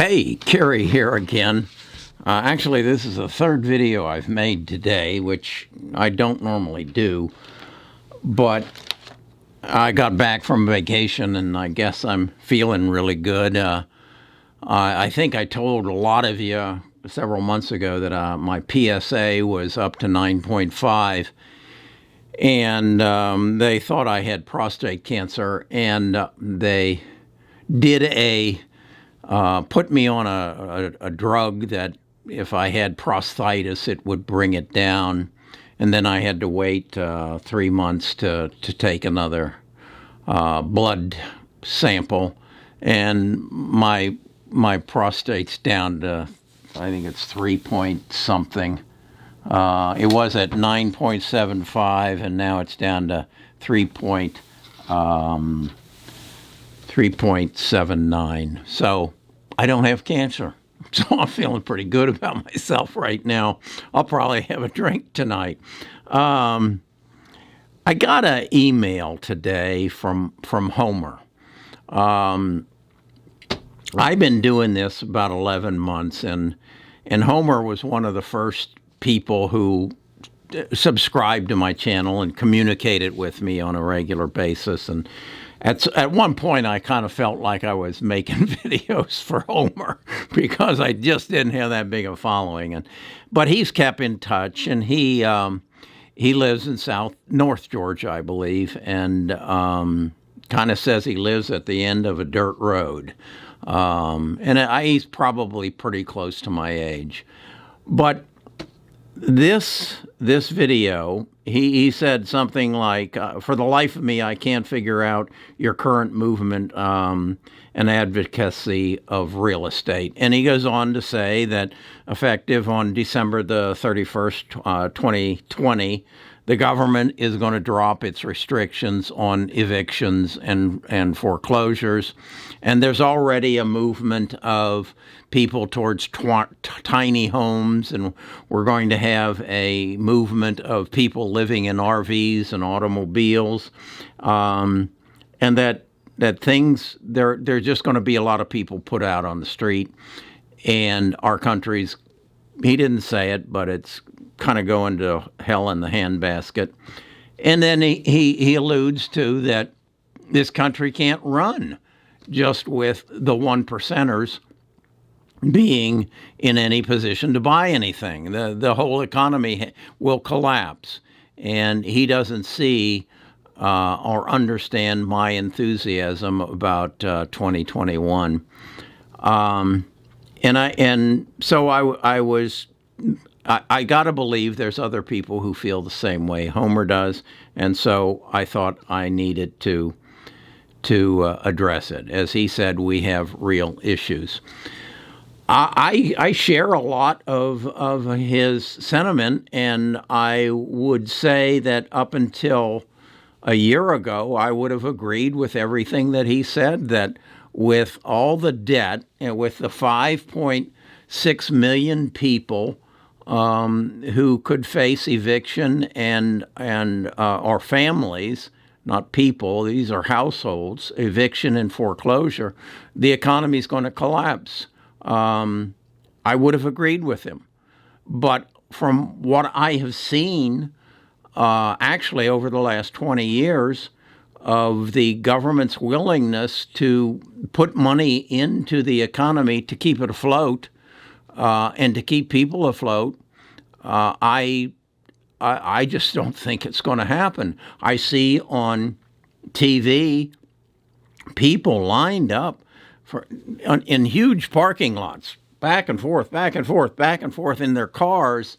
Hey, Kerry here again. Actually, this is the third video I've made today, which I don't normally do, but I got back from vacation and I guess I'm feeling really good. I think I told a lot of you several months ago that my PSA was up to 9.5, and they thought I had prostate cancer, and they did put me on a drug that if I had prostatitis, it would bring it down. And then I had to wait 3 months to take another blood sample. And my prostate's down to, I think it's 3 point something. It was at 9.75, and now it's down to 3.79. So I don't have cancer. So I'm feeling pretty good about myself right now. I'll probably have a drink tonight. I got an email today from Homer. I've been doing this about 11 months, and Homer was one of the first people who subscribed to my channel and communicated with me on a regular basis. And at one point, I kind of felt like I was making videos for Homer because I just didn't have that big a following. But he's kept in touch, and he lives in North Georgia, I believe, and kind of says he lives at the end of a dirt road. He's probably pretty close to my age. But this video, he said something like, for the life of me, I can't figure out your current movement and advocacy of real estate. And he goes on to say that effective on December the 31st, 2020, the government is going to drop its restrictions on evictions and foreclosures. And there's already a movement of people towards tiny homes, and we're going to have a movement of people living in RVs and automobiles, and that things, there are just going to be a lot of people put out on the street, and our country's, he didn't say it, but it's kind of going to hell in the handbasket. And then he alludes to that this country can't run just with the one percenters being in any position to buy anything. The whole economy will collapse. And he doesn't see or understand my enthusiasm about 2021. So I got to believe there's other people who feel the same way Homer does. And so I thought I needed to address it. As he said, we have real issues. I share a lot of his sentiment, and I would say that up until a year ago, I would have agreed with everything that he said, that with all the debt and with the 5.6 million people who could face eviction and or families, not people, these are households, eviction and foreclosure, the economy is going to collapse. I would have agreed with him. But from what I have seen, actually over the last 20 years, of the government's willingness to put money into the economy to keep it afloat and to keep people afloat, I just don't think it's going to happen. I see on TV people lined up in huge parking lots, back and forth, back and forth, back and forth in their cars,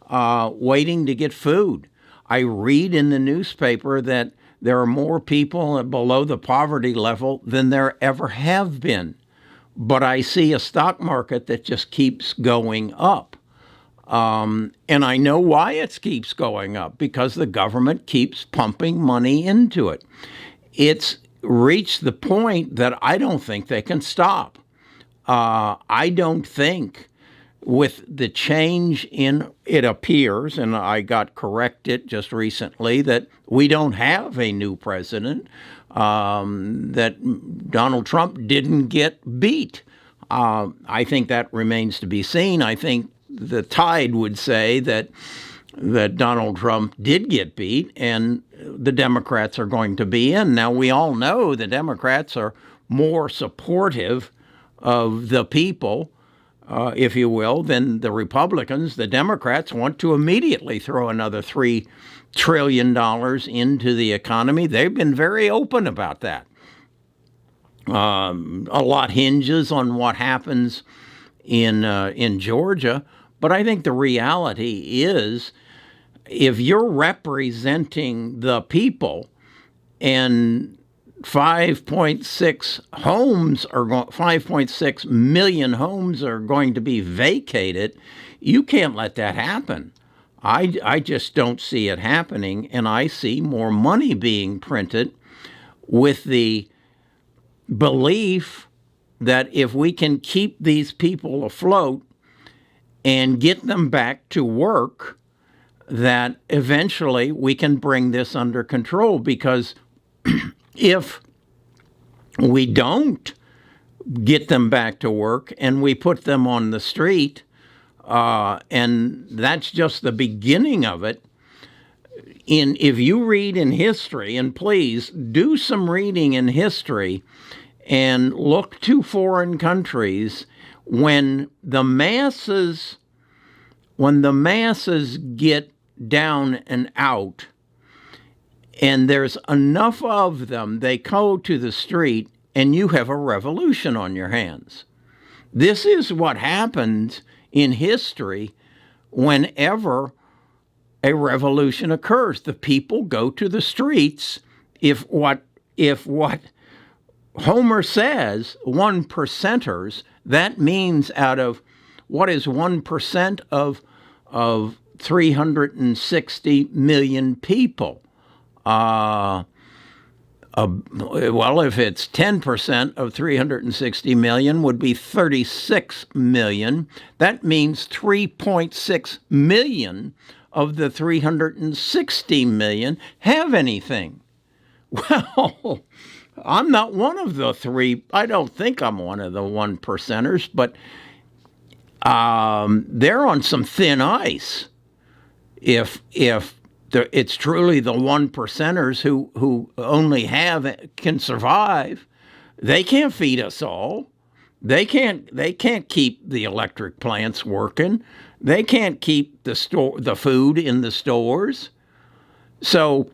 waiting to get food. I read in the newspaper that there are more people below the poverty level than there ever have been. But I see a stock market that just keeps going up. And I know why it keeps going up, because the government keeps pumping money into it. It's reached the point that I don't think they can stop. I don't think with the change in, it appears, and I got corrected just recently, that we don't have a new president, that Donald Trump didn't get beat. I think that remains to be seen. I think the tide would say that Donald Trump did get beat and the Democrats are going to be in. Now, we all know the Democrats are more supportive of the people, if you will, than the Republicans. The Democrats want to immediately throw another $3 trillion into the economy. They've been very open about that. A lot hinges on what happens in Georgia, but I think the reality is, if you're representing the people and 5.6 million homes are going to be vacated, you can't let that happen. I just don't see it happening, and I see more money being printed with the belief that if we can keep these people afloat and get them back to work, that eventually we can bring this under control. Because if we don't get them back to work and we put them on the street, and that's just the beginning of it. If you read in history, and please do some reading in history and look to foreign countries, when the masses get down and out, and there's enough of them, they go to the street, and you have a revolution on your hands. This is what happens in history whenever a revolution occurs. The people go to the streets. If what Homer says, 1%ers, that means out of what is 1% of 360 million people. Well, if it's 10% of 360 million would be 36 million. That means 3.6 million of the 360 million have anything. Well, I'm not one of the three. I don't think I'm one of the 1%ers, but they're on some thin ice. If it's truly the 1%ers who only can survive, they can't feed us all. They can't keep the electric plants working. They can't keep the food in the stores. So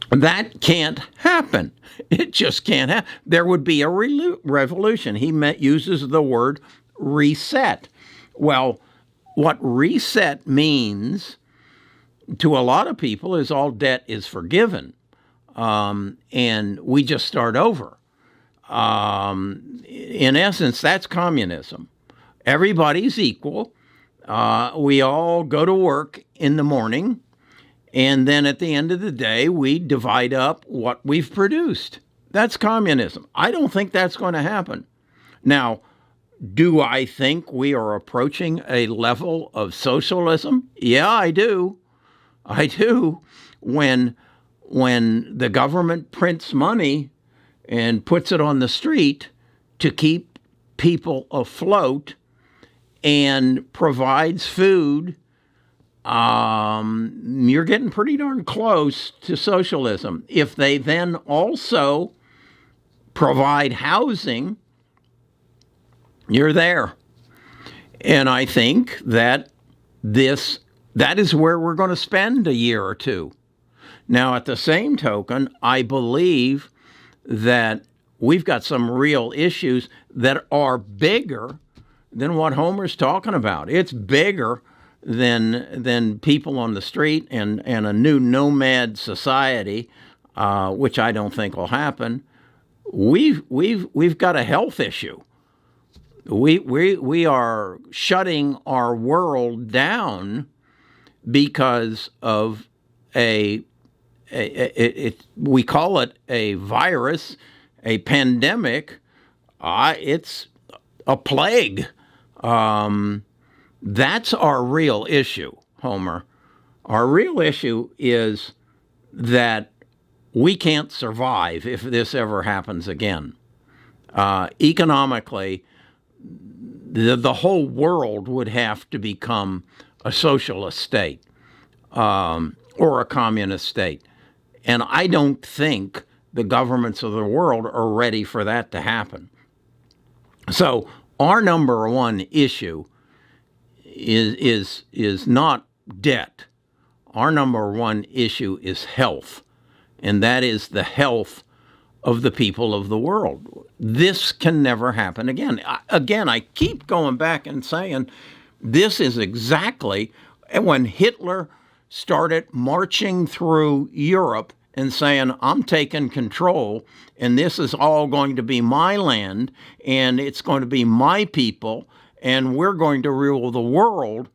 that can't happen. It just can't happen. There would be a revolution. He uses the word reset. Well, what reset means to a lot of people is all debt is forgiven, and we just start over. In essence, that's communism. Everybody's equal. We all go to work in the morning, and then at the end of the day, we divide up what we've produced. That's communism. I don't think that's going to happen. Now, do I think we are approaching a level of socialism? Yeah, I do. I do. When the government prints money and puts it on the street to keep people afloat and provides food, you're getting pretty darn close to socialism. If they then also provide housing, you're there. And I think that that is where we're going to spend a year or two. Now, at the same token, I believe that we've got some real issues that are bigger than what Homer's talking about. It's bigger than people on the street and a new nomad society, which I don't think will happen. We've got a health issue. We are shutting our world down because of we call it a virus, a pandemic. It's a plague. That's our real issue, Homer. Our real issue is that we can't survive if this ever happens again. Economically, the whole world would have to become a socialist state or a communist state. And I don't think the governments of the world are ready for that to happen. So our number one issue is not debt. Our number one issue is health, and that is the health of the people of the world. This can never happen again. I keep going back and saying this is exactly when Hitler started marching through Europe and saying, I'm taking control, and this is all going to be my land, and it's going to be my people, and we're going to rule the world.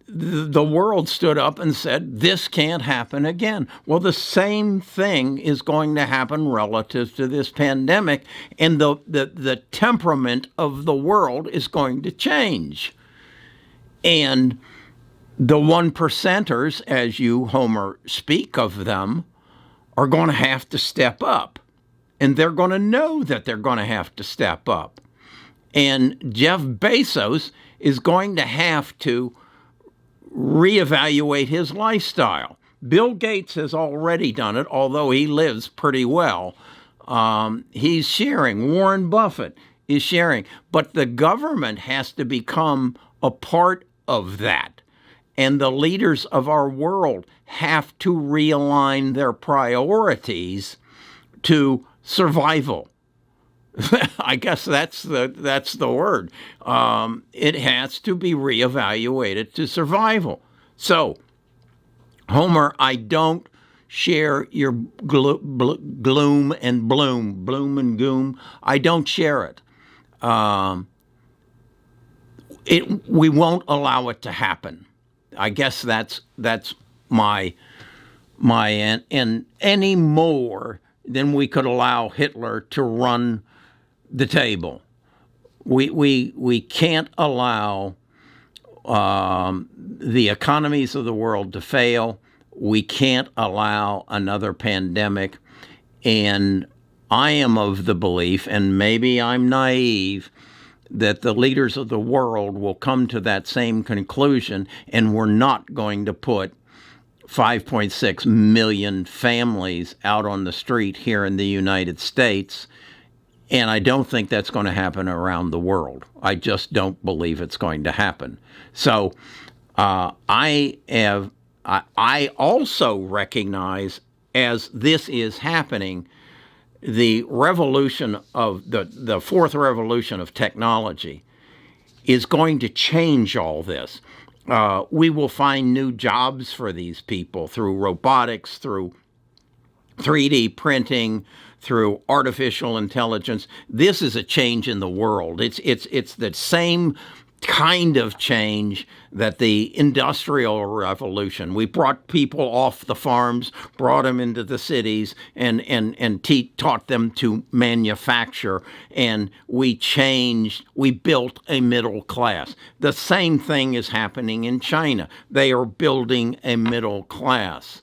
The world stood up and said, this can't happen again. Well, the same thing is going to happen relative to this pandemic, and the temperament of the world is going to change. And the one percenters, as you, Homer, speak of them, are going to have to step up. And they're going to know that they're going to have to step up. And Jeff Bezos is going to have to reevaluate his lifestyle. Bill Gates has already done it, although he lives pretty well. He's sharing. Warren Buffett is sharing. But the government has to become a part of that. And the leaders of our world have to realign their priorities to survival. I guess that's the word. It has to be reevaluated to survival. So, Homer, I don't share your gloom and bloom and goom. I don't share it. We won't allow it to happen. I guess that's my and any more than we could allow Hitler to run the table. We can't allow the economies of the world to fail. We can't allow another pandemic. And I am of the belief, and maybe I'm naive, that the leaders of the world will come to that same conclusion, and we're not going to put 5.6 million families out on the street here in the United States. And I don't think that's going to happen around the world. I just don't believe it's going to happen. So I also recognize, as this is happening, the revolution of the fourth revolution of technology is going to change all this. We will find new jobs for these people through robotics, through 3D printing, through artificial intelligence. This is a change in the world. It's the same kind of change that the Industrial Revolution. We brought people off the farms, brought them into the cities, and taught them to manufacture, and we built a middle class. The same thing is happening in China. They are building a middle class.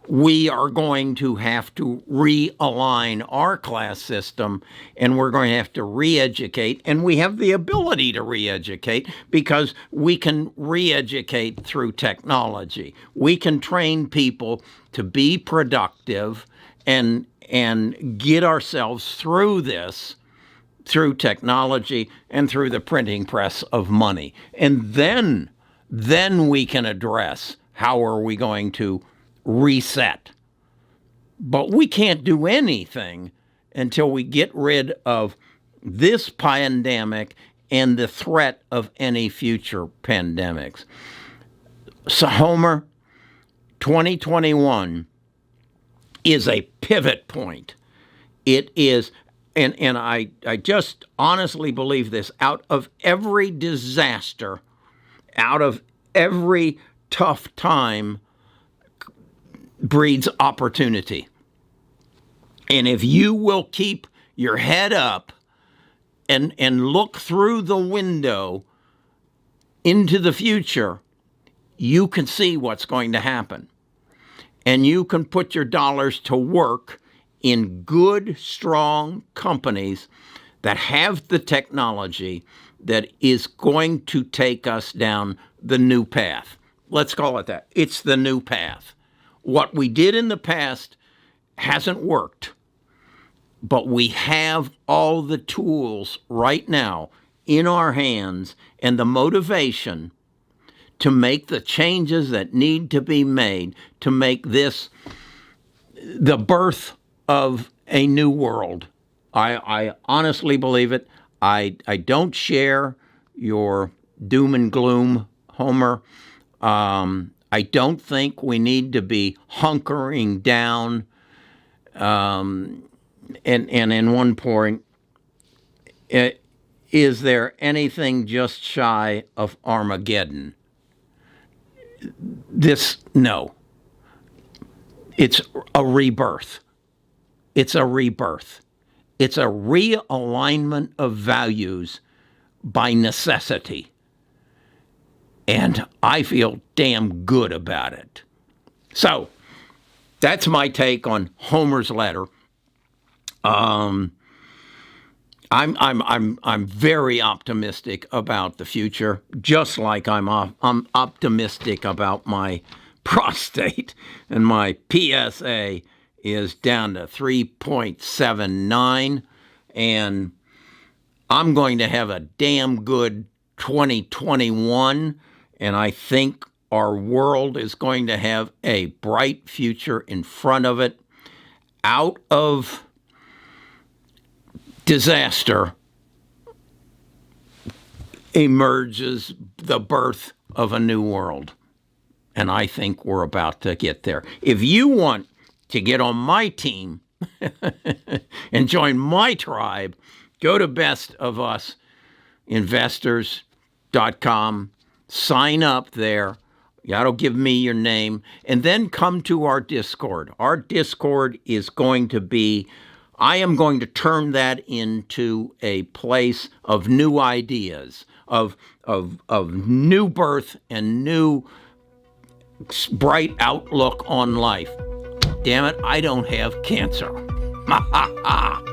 We are going to have to realign our class system, and we're going to have to re-educate, and we have the ability to re-educate because we can re-educate through technology. We can train people to be productive and get ourselves through this through technology and through the printing press of money. And then we can address how are we going to reset. But we can't do anything until we get rid of this pandemic and the threat of any future pandemics. So, Homer, 2021 is a pivot point. It is, and I just honestly believe this, out of every disaster, out of every tough time, breeds opportunity. And if you will keep your head up and look through the window into the future, you can see what's going to happen. And you can put your dollars to work in good, strong companies that have the technology that is going to take us down the new path. Let's call it that. It's the new path. What we did in the past hasn't worked, but we have all the tools right now in our hands and the motivation to make the changes that need to be made to make this the birth of a new world. I honestly believe it. I don't share your doom and gloom, Homer. I don't think we need to be hunkering down. And in one point, is there anything just shy of Armageddon? No. It's a rebirth. It's a rebirth. It's a realignment of values by necessity. And I feel damn good about it. So that's my take on Homer's letter. I'm very optimistic about the future, just like I'm optimistic about my prostate, and my PSA is down to 3.79, and I'm going to have a damn good 2021, and I think our world is going to have a bright future in front of it. Out of disaster emerges the birth of a new world. And I think we're about to get there. If you want to get on my team and join my tribe, go to bestofusinvestors.com, sign up there. That'll give me your name. And then come to our Discord. Our Discord is going to be, I am going to turn that into a place of new ideas, of new birth and new bright outlook on life. Damn it, I don't have cancer. Ha ha ha.